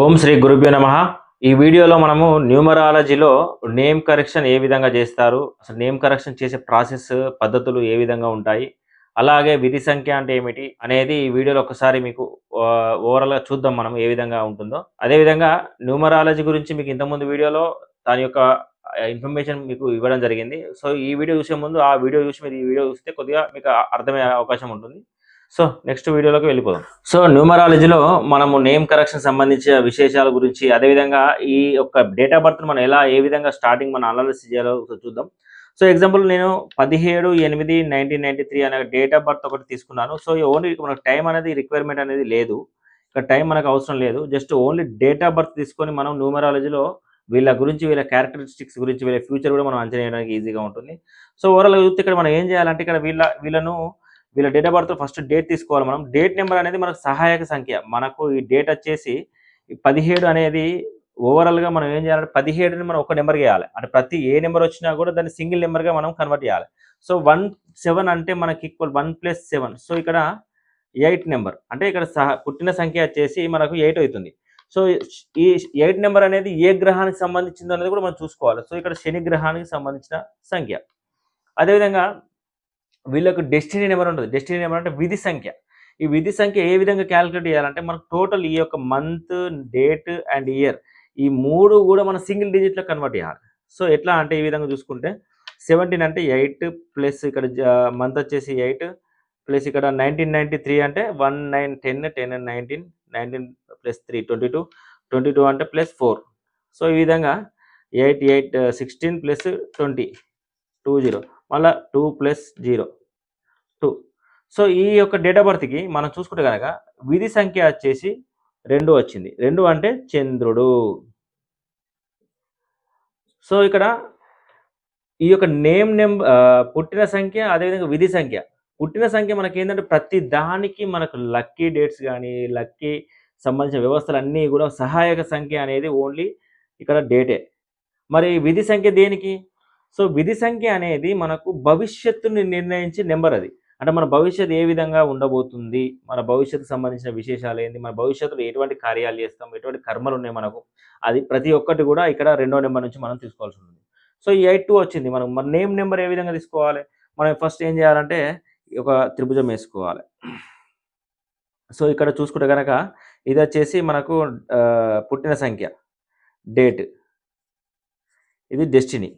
ఓం శ్రీ గురుభ్యో నమః. ఈ వీడియోలో మనము న్యూమరాలజీలో నేమ్ కరెక్షన్ ఏ విధంగా చేస్తారు, అసలు నేమ్ కరెక్షన్ చేసే ప్రాసెస్ పద్ధతులు ఏ విధంగా ఉంటాయి, అలాగే విధి సంఖ్య అంటే ఏమిటి అనేది ఈ వీడియోలో ఒకసారి మీకు ఓవరాల్గా చూద్దాం మనం ఏ విధంగా ఉంటుందో. అదేవిధంగా న్యూమరాలజీ గురించి మీకు ఇంతకుముందు వీడియోలో దాని యొక్క ఇన్ఫర్మేషన్ మీకు ఇవ్వడం జరిగింది. సో ఈ వీడియో చూసే ముందు ఆ వీడియో చూసి మీరు ఈ వీడియో చూస్తే కొద్దిగా మీకు అర్థమయ్యే అవకాశం ఉంటుంది. సో నెక్స్ట్ వీడియోలోకి వెళ్ళిపోదాం. సో న్యూమరాలజీలో మనము నేమ్ కరెక్షన్ సంబంధించిన విశేషాల గురించి, అదేవిధంగా ఈ యొక్క డేట్ ఆఫ్ బర్త్ మనం ఏ విధంగా స్టార్టింగ్ మనం అనాలిసిస్ చేయాలో చూద్దాం. సో ఎగ్జాంపుల్ నేను 17/8/1993 అనే డేట్ ఆఫ్ బర్త్ ఒకటి తీసుకున్నాను. సో ఓన్లీ మనకు టైం అనేది రిక్వైర్మెంట్ అనేది లేదు, ఇక్కడ టైం మనకు అవసరం లేదు. Just only date of birth తీసుకొని మనం న్యూమరాలజీలో వీళ్ళ గురించి, వీళ్ళ క్యారెక్టరిస్టిక్స్ గురించి, వీళ్ళ ఫ్యూచర్ కూడా మనం అంచనా వేయడానికి ఈజీగా ఉంటుంది. సో ఓవరాల్గా చూస్తే ఇక్కడ మనం ఏం చేయాలంటే, ఇక్కడ వీళ్ళ date of birth first date తీసుకోవాలి మనం. డేట్ నెంబర్ అనేది మనకు సహాయక సంఖ్య. మనకు ఈ డేట్ వచ్చేసి 17 అనేది ఓవరాల్గా మనం ఏం చేయాలంటే 17ని మనం ఒక నెంబర్గా వేయాలి. అంటే ప్రతి ఏ నెంబర్ వచ్చినా కూడా దాన్ని సింగిల్ నెంబర్గా మనం కన్వర్ట్ చేయాలి. సో 17 అంటే మనకి ఈక్వల్ 1 + 7. సో ఇక్కడ 8 నెంబర్ అంటే ఇక్కడ పుట్టిన సంఖ్య వచ్చేసి మనకు 8 అవుతుంది. సో ఈ 8 నెంబర్ అనేది ఏ గ్రహానికి సంబంధించిందో అనేది కూడా మనం చూసుకోవాలి. సో ఇక్కడ శని గ్రహానికి సంబంధించిన సంఖ్య. అదేవిధంగా వీళ్ళకు డెస్టినీ నెంబర్ ఉంటుంది. డెస్టినీ నెంబర్ అంటే విధి సంఖ్య. ఈ విధి సంఖ్య ఏ విధంగా క్యాలిక్యులేట్ చేయాలంటే, మనకు టోటల్ ఈ యొక్క మంత్, డేట్ అండ్ ఇయర్ ఈ 3 కూడా మనం సింగిల్ డిజిట్లో కన్వర్ట్ చేయాలి. సో ఎట్లా అంటే ఈ విధంగా చూసుకుంటే 17 అంటే 8 ప్లస్ ఇక్కడ మంత్ వచ్చేసి 8 ప్లస్ ఇక్కడ 1993 అంటే 1 9 10 10 19 19 ప్లస్ 3 22 22 అంటే ప్లస్ 4. సో ఈ విధంగా 8 8 16 ప్లస్ 20 20 మళ్ళీ 2 ప్లస్ 0 2. సో ఈ యొక్క డేట్ ఆఫ్ బర్త్కి మనం చూసుకుంటే కనుక విధి సంఖ్య వచ్చేసి 2 వచ్చింది. 2 అంటే చంద్రుడు. సో ఇక్కడ ఈ యొక్క పుట్టిన సంఖ్య, అదేవిధంగా విధి సంఖ్య. పుట్టిన సంఖ్య మనకి ఏంటంటే ప్రతి దానికి మనకు లక్కీ డేట్స్ కానీ, లక్కీ సంబంధించిన వ్యవస్థలన్నీ కూడా సహాయక సంఖ్య అనేది ఓన్లీ ఇక్కడ డేటే. మరి విధి సంఖ్య దేనికి? సో విధి సంఖ్య అనేది మనకు భవిష్యత్తుని నిర్ణయించే నెంబర్ అది. అంటే మన భవిష్యత్తు ఏ విధంగా ఉండబోతుంది, మన భవిష్యత్తుకు సంబంధించిన విశేషాలు ఏంది, మన భవిష్యత్తులో ఎటువంటి కార్యాలు చేస్తాం, ఎటువంటి కర్మలు ఉన్నాయి మనకు, అది ప్రతి ఒక్కటి కూడా ఇక్కడ రెండో నెంబర్ నుంచి మనం తీసుకోవాల్సి ఉంటుంది. సో ఈ 8 వచ్చింది. మనం మన నేమ్ నెంబర్ ఏ విధంగా తీసుకోవాలి? మనం ఫస్ట్ ఏం చేయాలంటే ఒక త్రిభుజం వేసుకోవాలి. సో ఇక్కడ చూసుకుంటే కనుక ఇది వచ్చేసి మనకు పుట్టిన సంఖ్య, డేట్, ఇది డెస్టినీ,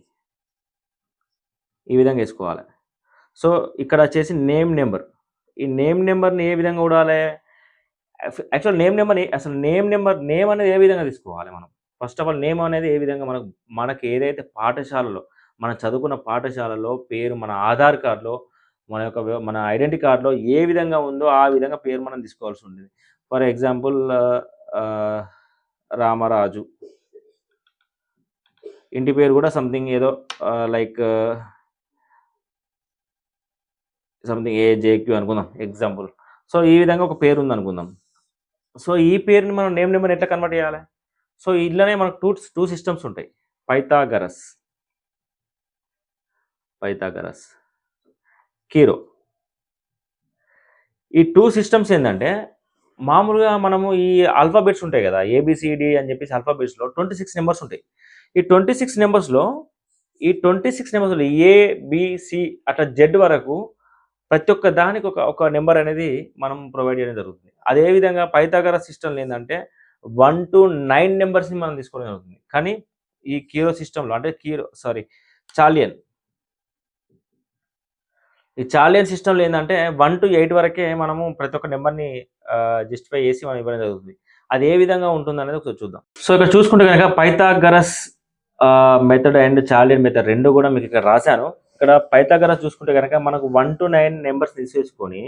ఈ విధంగా వేసుకోవాలి. సో ఇక్కడ వచ్చేసి నేమ్ నెంబర్. ఈ నేమ్ నెంబర్ని ఏ విధంగా చూడాలి? యాక్చువల్ నేమ్ అనేది ఏ విధంగా తీసుకోవాలి మనం? ఫస్ట్ ఆఫ్ ఆల్ నేమ్ అనేది ఏ విధంగా మనకి ఏదైతే పాఠశాలలో మనం చదువుకున్న పాఠశాలలో పేరు, మన ఆధార్ కార్డులో, మన ఐడెంటిటీ కార్డులో ఏ విధంగా ఉందో ఆ విధంగా పేరు మనం తీసుకోవాల్సి ఉంటుంది. ఫర్ ఎగ్జాంపుల్ రామరాజు, ఇంటి పేరు కూడా సంథింగ్ ఏదో లైక్ సంథింగ్ AJQ అనుకుందాం ఎగ్జాంపుల్. సో ఈ విధంగా ఒక పేరు ఉంది అనుకుందాం. సో ఈ పేరుని మనం నేమ్ నెంబర్ ఎట్లా కన్వర్ట్ చేయాలి? సో ఇట్లనే మనకు టూ సిస్టమ్స్ ఉంటాయి. పైథాగరస్, కీరో. ఈ 2 సిస్టమ్స్ ఏంటంటే, మామూలుగా మనము ఈ ఆల్ఫాబెట్స్ ఉంటాయి కదా, ABCD అని చెప్పేసి ఆల్ఫాబెట్స్లో 26 నెంబర్స్ ఉంటాయి. ఈ 26 నెంబర్స్లో ABC అట్లా Z వరకు ప్రతి ఒక్క దానికి ఒక నెంబర్ అనేది మనం ప్రొవైడ్ చేయడం జరుగుతుంది. అదేవిధంగా పైథాగరస్ సిస్టంలో ఏంటంటే 1 to 9 నెంబర్స్ని మనం తీసుకోవడం జరుగుతుంది. కానీ ఈ కీరో సిస్టంలో అంటే చాలియన్ సిస్టంలో ఏంటంటే 1 to 8 వరకే మనము ప్రతి ఒక్క నెంబర్ని జస్టిఫై చేసి మనం ఇవ్వడం జరుగుతుంది. అది ఏ విధంగా ఉంటుంది అనేది ఒకసారి చూద్దాం. సో ఇక్కడ చూసుకుంటే కనుక పైథాగరస్ మెథడ్ అండ్ చాలియన్ మెథడ్ రెండు కూడా మీకు ఇక్కడ రాశాను. ఇక్కడ పైథాగరస్ చూసుకుంటే కనుక మనకు 1 to 9 నెంబర్స్ తీసేసుకొని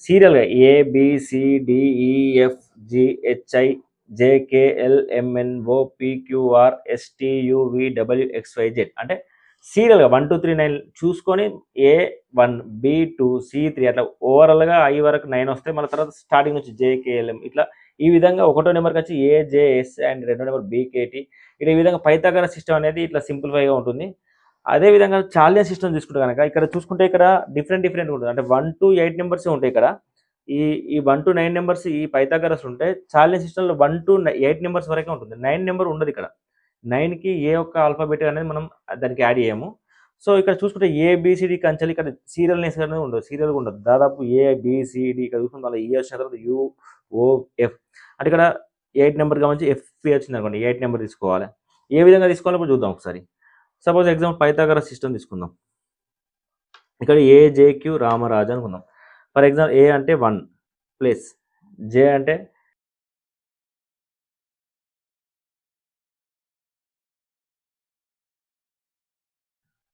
సీరియల్గా ABCDEFGHIJKLMNOPQRSTUVWXYZ అంటే సీరియల్గా 1 2 3 9 చూసుకొని A1 B2 C3 అట్లా ఓవరాల్గా I వరకు 9 వస్తాయి. మళ్ళీ తర్వాత స్టార్టింగ్ నుంచి JKLM ఇట్లా ఈ విధంగా ఒకటో నెంబర్కి వచ్చి AJS అండ్ రెండో నెంబర్ BKT. ఇట్లా ఈ విధంగా పైథాగరస్ సిస్టమ్ అనేది ఇట్లా సింప్లిఫైగా ఉంటుంది. అదేవిధంగా చాలియన్ సిస్టమ్ తీసుకుంటే కనుక ఇక్కడ చూసుకుంటే ఇక్కడ డిఫరెంట్ ఉంటుంది. అంటే 1 to 8 నెంబర్సే ఉంటాయి ఇక్కడ. ఈ ఈ 1-9 నంబర్స్ ఈ పైథాగరస్ ఉంటే చాలియన్ సిస్టమ్‌లో 1-8 నంబర్స్ వరకే ఉంటుంది. 9 నంబర్ ఉండదిక్కడ. 9కి ఏ ఒక్క ఆల్ఫాబెట్ అనేది మనం దానికి యాడ్ చేయము. సో, ఇక్కడ చూసుకుంటే ఏబీసీడీ కంచెలు ఇక్కడ సీరియల్‌నెస్ అనేది ఉండదు. సీరియల్‌గా ఉండదు. దాదాపు ఏబీసీడీ ఇక్కడ చూసుకుంటే మళ్ళీ ఈ వచ్చిన తర్వాత యూ, ఓ, ఎఫ్ అంటే ఇక్కడ 8 నంబర్ గమనించి ఎఫ్ వచ్చిందనుకోండి 8 నంబర్ తీసుకోవాలి. ఏ విధంగా తీసుకోవాలో ఇప్పుడు చూద్దాం ఒకసారి. సపోజ్ ఎగ్జాంపుల్ పైథాగరస్ సిస్టమ్ తీసుకుందాం. ఇక్కడ ఏజేక్యూ రామరాజు అనుకుందాం. ఫర్ ఎగ్జాంపుల్ ఏ అంటే 1 ప్లస్ జే అంటే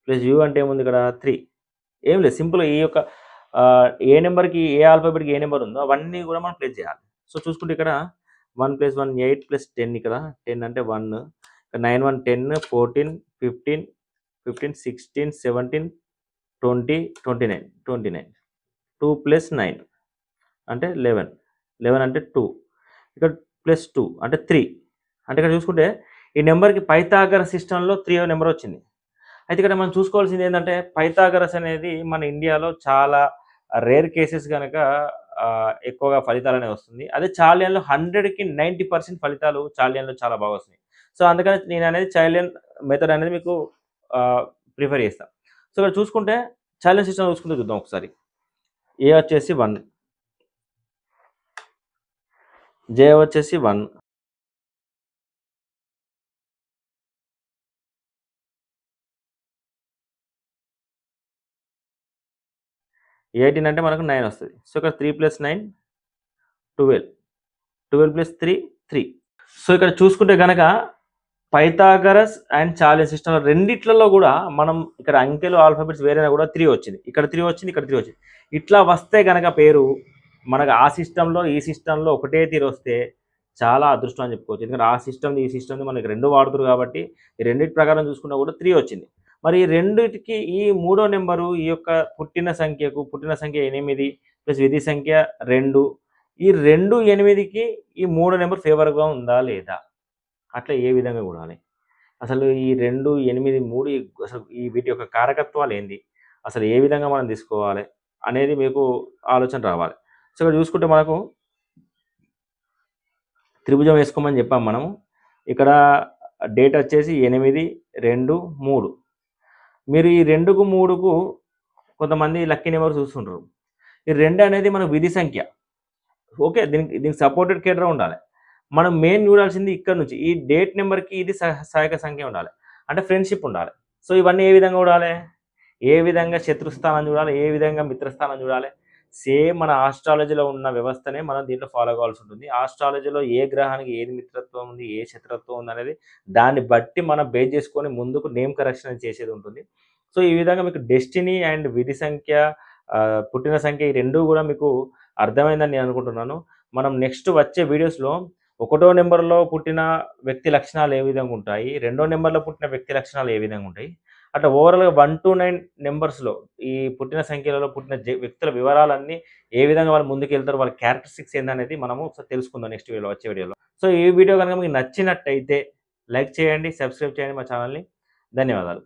ప్లస్ యూ అంటే ఏముంది ఇక్కడ 3. ఏం లేదు సింపుల్‌గా ఈ యొక్క ఏ నంబర్‌కి ఏ ఆల్ఫాబెట్‌కి ఏ నంబర్ ఉందో అవన్నీ కూడా మనం ప్లేస్ చేయాలి. సో, చూసుకుంటే ఇక్కడ 1 + 1 8 + 10 ఇక్కడ 10 అంటే 1 9 1 10 14 15 15 16 17 20 29 29 2 + 9 అంటే 11 11 అంటే 2 ఇక్కడ +2 అంటే 3 అంటే ఇక్కడ చూసుకుంటే ఈ నెంబర్‌కి పైథాగరస్ సిస్టమ్‌లో 3 నెంబర్ వచ్చింది. అయితే ఇక్కడ మనం చూసుకోవాల్సింది ఏంటంటే పైథాగరస్ అనేది మన ఇండియాలో చాలా రేర్ కేసెస్ గనక ఎక్కువగా ఫలితాలనేవి వస్తుంది. అదే చాలియన్‌లో 100కి 90% ఫలితాలు చాలియన్‌లో చాలా బాగా వస్తున్నాయి. సో, అందుకని నేననేది చాలియన్ మెథడ్ అనేది మీకు ప్రిఫర్ చేస్తా. సో, ఇక్కడ చూసుకుంటే చాలియన్ సిస్టమ్ చూసుకుంటే చూద్దాం ఒకసారి. ఏ వచ్చేసి 1 జే వచ్చేసి 1 18 అంటే మనకు 9 వస్తది. సో, ఇక్కడ 3 + 9 12 12 + 3 3. సో, ఇక్కడ చూసుకుంటే గనక పైథాగరస్ అండ్ చాలియన్ సిస్టమ్ రెండిట్లలో గూడా మనం ఇక్కడ అంకెలు, ఆల్ఫాబెట్స్ వేరైనా గూడా 3 వచ్చింది. ఇక్కడ 3 వచ్చింది. ఇక్కడ 3 వచ్చింది. ఇట్లా వస్తే గనక పేరు మనకు ఆ సిస్టమ్‌లో, ఈ సిస్టమ్‌లో ఒకటే తీరొస్తే చాలా అదృష్టం అని చెప్పుకోవచ్చు. ఎందుకంటే ఆ సిస్టమ్‌ది, ఈ సిస్టమ్‌ది మనకి 2 వాడుతుర్రు కాబట్టి ఈ రెండిటి ప్రకారం చూసుకున్నా కూడా 3 వచ్చింది. మరి ఈ రెండిటికి ఈ మూడో నంబరు ఈ యొక్క పుట్టిన సంఖ్య 8 ప్లస్ విధి సంఖ్య 2 ఈ 2, 8కి ఈ మూడో నంబర్ ఫేవర్‌గా ఉందా లేదా? అట్లా ఏ విధంగా గూడాలి? అసలు ఈ 2, 8, 3 అసలు వీటి యొక్క కారకత్వాలేంది? అసలు ఏ విధంగా మనం తీసుకోవాలి? అనేది మీకు ఆలోచన రావాలి. సో, ఇక్కడ చూసుకుంటే మనకు త్రిభుజం వేసుకోమని చెప్పాం మనము. ఇక్కడ డేట్ వచ్చేసి 8, 2, 3. మీరు ఈ 2కు, 3కు కొంతమంది లక్కీ నెంబర్ చూస్తుంటారు. ఈ 2 అనేది మన విధి సంఖ్య. ఓకే. దీనికి సపోర్టెడ్ కేడర్ ఉండాలి. మనం మెయిన్ చూడాల్సింది ఇక్కడ నుంచి. ఈ డేట్ నంబర్‌కి ఇది సహాయక సంఖ్య ఉండాలి. అంటే ఫ్రెండ్‌షిప్ ఉండాలి. సో, ఇవన్నీ ఏ విధంగా చూడాలి? ఏ విధంగా శత్రుస్థానం చూడాలి? ఏ విధంగా మిత్రస్థానం చూడాలి? సేమ్ మన ఆస్ట్రాలజీలో ఉన్న వ్యవస్థనే మనం దీంట్లో ఫాలో కావాల్సి ఉంటుంది. ఆస్ట్రాలజీలో ఏ గ్రహానికి ఏది మిత్రత్వం ఉంది, ఏ శత్రుత్వం ఉందనేది దాన్ని బట్టి మనం బేస్ చేసుకొని ముందుకు నేమ్ కరెక్షన్ చేసేది ఉంటుంది. సో, ఈ విధంగా మీకు డెస్టినీ అండ్ విధి సంఖ్య, పుట్టిన సంఖ్య ఈ 2 కూడా మీకు అర్థమైందని నేను అనుకుంటున్నాను. మనం నెక్స్ట్ వచ్చే వీడియోస్‌లో ఒకటో నంబర్‌లో పుట్టిన వ్యక్తి లక్షణాలు ఏ విధంగా ఉంటాయి? రెండో నంబర్‌లో పుట్టిన వ్యక్తి లక్షణాలు ఏ విధంగా ఉంటాయి? అట్లా ఓవరాల్‌గా 1-9 నంబర్స్‌లో ఈ పుట్టిన సంఖ్యలలో పుట్టిన వ్యక్తుల వివరాలన్నీ ఏ విధంగా వాళ్ళు ముందుకెళ్తారు? వాళ్ళ క్యారెక్టరిస్టిక్స్ ఏందనేది మనము ఒకసారి తెలుసుకుందాం నెక్స్ట్ వీడియోలో వచ్చే వీడియోలో. సో, ఈ వీడియో గనుక మీకు నచ్చినట్టయితే లైక్ చేయండి, సబ్స్క్రైబ్ చేయండి మా ఛానెల్‌ని. ధన్యవాదాలు.